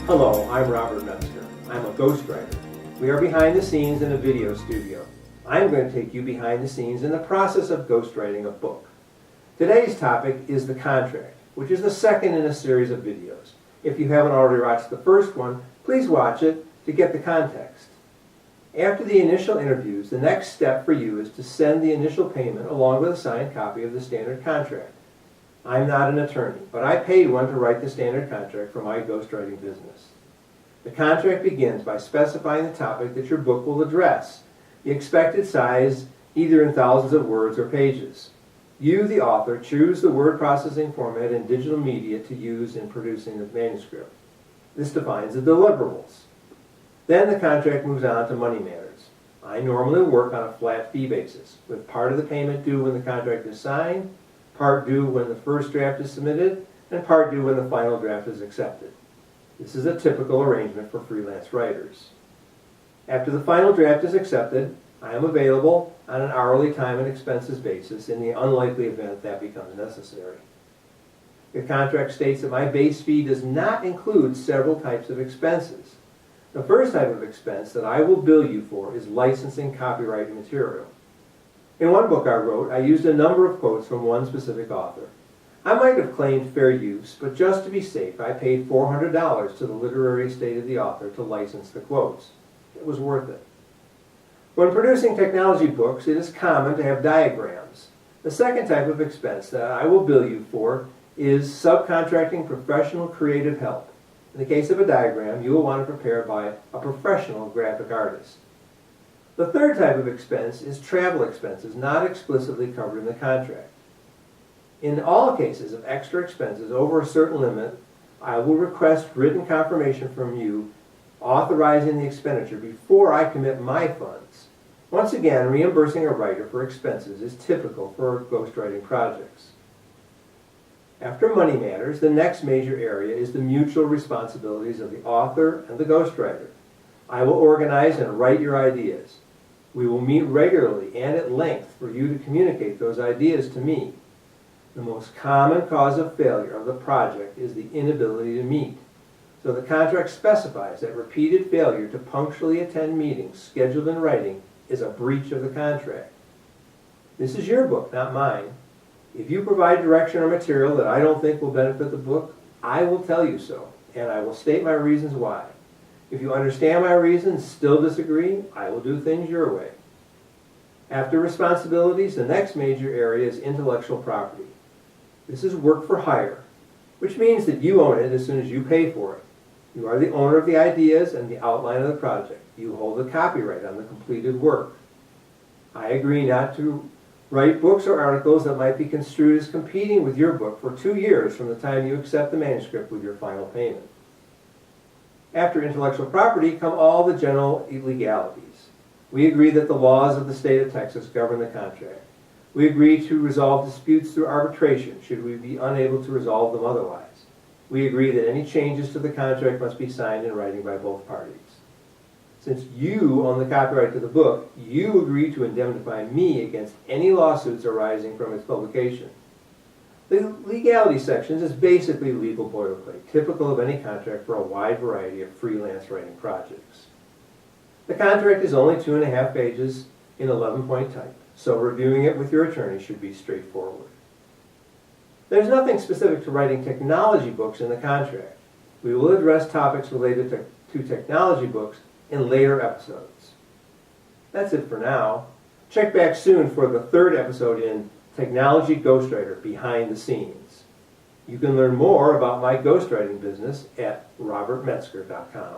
Hello, I'm Robert Metzger. I'm a ghostwriter. We are behind the scenes in a video studio. I'm going to take you behind the scenes in the process of ghostwriting a book. Today's topic is the contract, which is the second in a series of videos. If you haven't already watched the first one, please watch it to get the context. After the initial interviews, the next step for you is to send the initial payment along with a signed copy of the standard contract. I'm not an attorney, but I paid one to write the standard contract for my ghostwriting business. The contract begins by specifying the topic that your book will address, the expected size, either in thousands of words or pages. You, the author, choose the word processing format and digital media to use in producing the manuscript. This defines the deliverables. Then the contract moves on to money matters. I normally work on a flat fee basis, with part of the payment due when the contract is signed, part due when the first draft is submitted, and part due when the final draft is accepted. This is a typical arrangement for freelance writers. After the final draft is accepted, I am available on an hourly time and expenses basis in the unlikely event that becomes necessary. The contract states that my base fee does not include several types of expenses. The first type of expense that I will bill you for is licensing copyright material. In one book I wrote, I used a number of quotes from one specific author. I might have claimed fair use, but just to be safe, I paid $400 to the literary estate of the author to license the quotes. It was worth it. When producing technology books, it is common to have diagrams. The second type of expense that I will bill you for is subcontracting professional creative help. In the case of a diagram, you will want to prepare by a professional graphic artist. The third type of expense is travel expenses not explicitly covered in the contract. In all cases of extra expenses over a certain limit, I will request written confirmation from you authorizing the expenditure before I commit my funds. Once again, reimbursing a writer for expenses is typical for ghostwriting projects. After money matters, the next major area is the mutual responsibilities of the author and the ghostwriter. I will organize and write your ideas. We will meet regularly and at length for you to communicate those ideas to me. The most common cause of failure of the project is the inability to meet. So the contract specifies that repeated failure to punctually attend meetings scheduled in writing is a breach of the contract. This is your book, not mine. If you provide direction or material that I don't think will benefit the book, I will tell you so, and I will state my reasons why. If you understand my reasons, still disagree, I will do things your way. After responsibilities, the next major area is intellectual property. This is work for hire, which means that you own it as soon as you pay for it. You are the owner of the ideas and the outline of the project. You hold the copyright on the completed work. I agree not to write books or articles that might be construed as competing with your book for 2 years from the time you accept the manuscript with your final payment. After intellectual property come all the general legalities. We agree that the laws of the state of Texas govern the contract. We agree to resolve disputes through arbitration should we be unable to resolve them otherwise. We agree that any changes to the contract must be signed in writing by both parties. Since you own the copyright to the book, you agree to indemnify me against any lawsuits arising from its publication. The legality sections is basically legal boilerplate, typical of any contract for a wide variety of freelance writing projects. The contract is only 2.5 pages in 11-point type, so reviewing it with your attorney should be straightforward. There's nothing specific to writing technology books in the contract. We will address topics related to technology books in later episodes. That's it for now. Check back soon for the third episode in Technology Ghostwriter Behind the Scenes. You can learn more about my ghostwriting business at robertmetzger.com.